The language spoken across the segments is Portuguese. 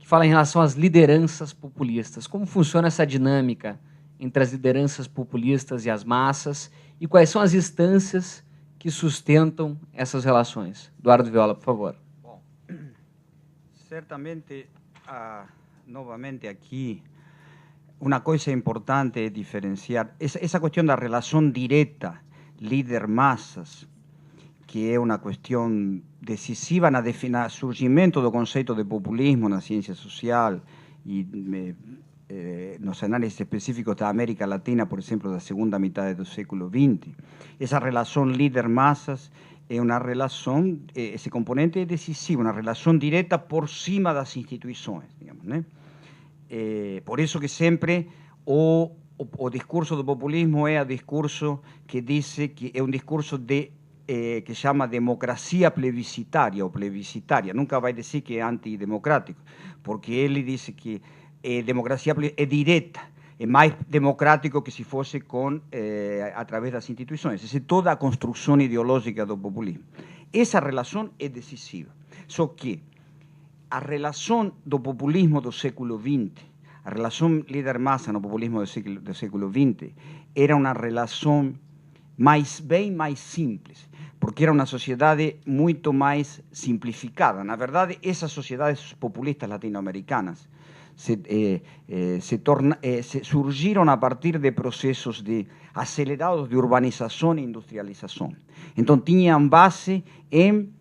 que fala em relação às lideranças populistas. Como funciona essa dinâmica entre as lideranças populistas e as massas, e quais são as instâncias que sustentam essas relações? Eduardo Viola, por favor. Bom, certamente, novamente aqui, uma coisa importante é diferenciar essa questão da relação direta líder-massas, que é uma questão decisiva no surgimento do conceito de populismo na ciência social e nos análises específicos da América Latina, por exemplo, da segunda metade do século XX. Essa relação líder-massas é uma relação, esse componente é decisivo, uma relação direta por cima das instituições, digamos, né? Por isso que sempre o discurso do populismo é o discurso que diz que é um discurso que chama democracia plebiscitária ou plebiscitária. Nunca vai dizer que é antidemocrático, porque ele diz que democracia é direta, é mais democrático que se fosse através das instituições. Essa é toda a construção ideológica do populismo. Essa relação é decisiva. Só que a relação do populismo do século XX, a relação líder-massa no populismo do século XX, era uma relação bem mais simples, porque era uma sociedade muito mais simplificada. Na verdade, essas sociedades populistas latino-americanas surgiram a partir de processos acelerados de urbanização e industrialização. Então, tinham base em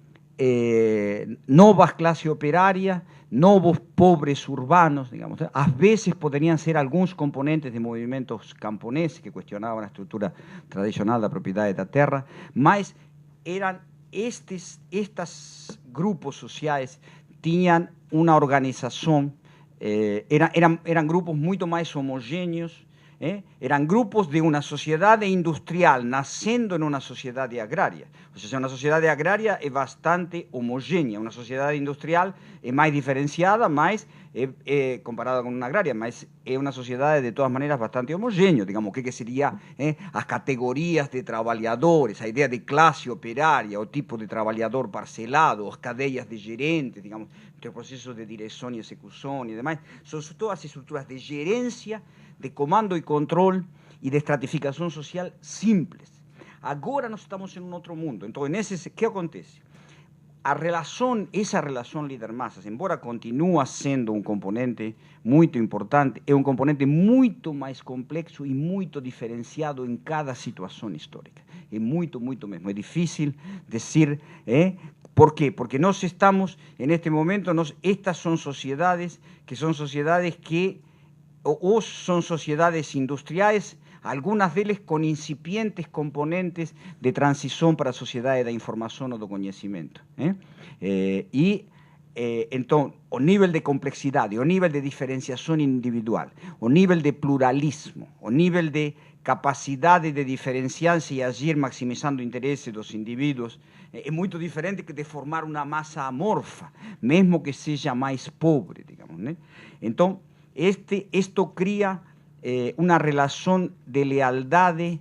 novas classes operárias, novos pobres urbanos, digamos. Às vezes poderiam ser alguns componentes de movimentos camponeses que questionavam a estrutura tradicional da propriedade da terra, mas eram estes grupos sociais tinham uma organização, eram grupos muito mais homogêneos, eran grupos de una sociedad industrial naciendo en una sociedad agraria. O sea, una sociedad agraria es bastante homogénea, una sociedad industrial es más diferenciada, más comparada con una agraria, mas es una sociedad de todas maneras bastante homogénea, digamos, que sería las categorías de trabajadores, la idea de clase operaria, o tipo de trabajador parcelado, las cadenas de gerentes, digamos, entre procesos de dirección y ejecución y demás, son todas estructuras de gerencia, de comando y control y de estratificación social simples. Agora nós estamos em um outro mundo. Então, o que acontece? Essa relação líder-massas, embora continue sendo um componente muito importante, é um componente muito mais complexo e muito diferenciado em cada situação histórica. É muito mesmo. É difícil dizer, ¿por quê? Porque nós estamos, neste momento, estas são sociedades que ou são sociedades industriais, algunas delas con incipientes componentes de transición para a sociedade da información ou do conhecimento. Então, o nível de complexidade, o nível de diferenciação individual, o nível de pluralismo, o nível de capacidade de diferenciar-se e agir maximizando o interesse dos indivíduos é muito diferente que de formar uma massa amorfa, mesmo que seja mais pobre, digamos, né? Então, esto cria una relación de lealdade,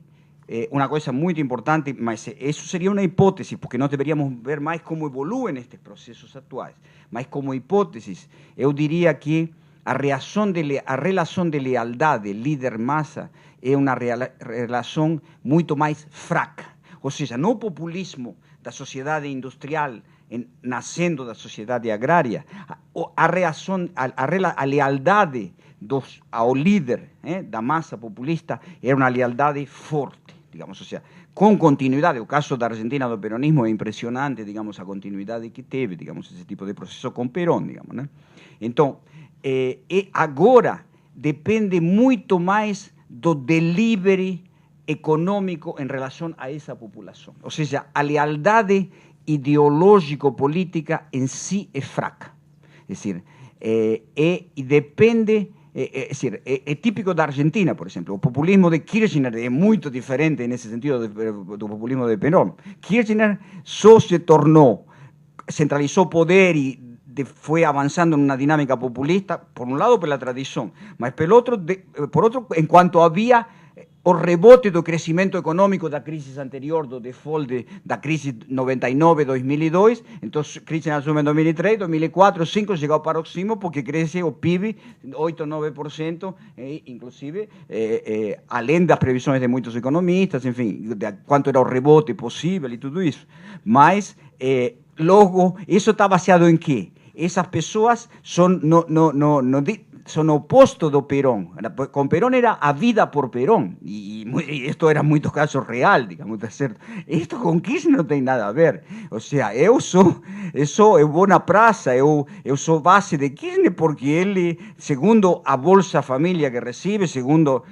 una cosa muy importante, mas eso sería una hipótesis, porque nós deberíamos ver más cómo evoluem estes procesos actuais. Mas como hipótesis, eu diría que a relación de lealdade líder-massa é uma relação muito mais fraca. Ou seja, no populismo da sociedade industrial nascendo da sociedade agrária, a lealdade ao líder da massa populista era uma lealdade forte, digamos, ou seja, com continuidade. O caso da Argentina do peronismo é impressionante, digamos, a continuidade que teve, digamos, esse tipo de processo com Perón, digamos, né? Então, agora depende muito mais do delivery econômico em relação a essa população. Ou seja, a lealdade ideológico-política em si é fraca. É decir, depende, é típico da Argentina, por exemplo. O populismo de Kirchner é muito diferente nesse sentido do populismo de Perón. Kirchner só se tornou, centralizou poder e foi avançando em uma dinâmica populista, por um lado pela tradição, mas por outro, enquanto havia o rebote do crescimento econômico da crise anterior, do default da crise 99, 2002, então crise nacional em 2003, 2004, 2005 chegou ao paroxismo porque cresce o PIB 8, 9%, inclusive, além das previsões de muitos economistas, enfim, de quanto era o rebote possível e tudo isso. Mas, logo, isso está baseado em quê? Essas pessoas são son opuesto do Perón. Con Perón era a vida por Perón, y esto era en muchos casos real, digamos, ¿cierto? Esto con Kirchner no tem nada a ver. O sea, eu vou na praça, eu sou base de Kirchner porque ele, segundo a Bolsa Família que recebe, segundo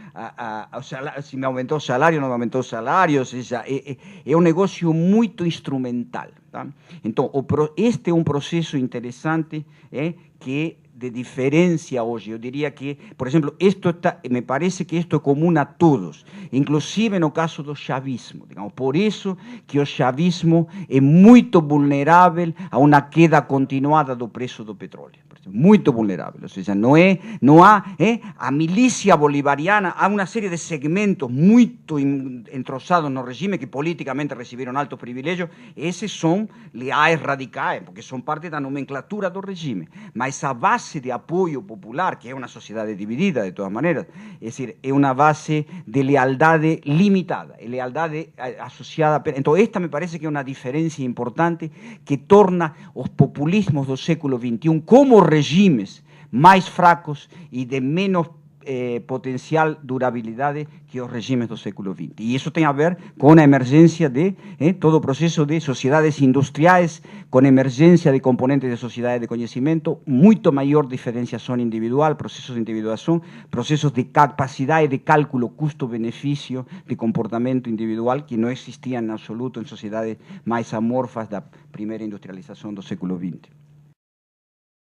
se me aumentou o salário, não me aumentou o salário, ou seja, é um negócio muito instrumental. Tá? Então, este é um processo interessante que de diferencia hoy. Yo diría que, por ejemplo, me parece que esto es común a todos, inclusive en el caso del chavismo. Digamos, por eso que el chavismo es muy vulnerable a una queda continuada del precio del petróleo. Muy vulnerable. O sea, no hay a milicia bolivariana, hay una serie de segmentos muy entrosados en el régimen que políticamente recibieron altos privilegios. Esos son leales radicales, porque son parte de la nomenclatura del régimen. Mas esa base de apoyo popular, que es una sociedad dividida de todas maneras, es decir, es una base de lealtad limitada, lealtad asociada. Entonces, esta me parece que es una diferencia importante que torna los populismos del século XXI como regimes más fracos y de menos potencial durabilidad que los regímenes del século XX. Y eso tiene a ver con la emergencia de todo proceso de sociedades industriales, con emergencia de componentes de sociedades de conocimiento, mucho mayor diferenciación individual, procesos de individuación, procesos de capacidad de cálculo custo-beneficio de comportamiento individual que no existían en absoluto en sociedades más amorfas de la primera industrialización del século XX.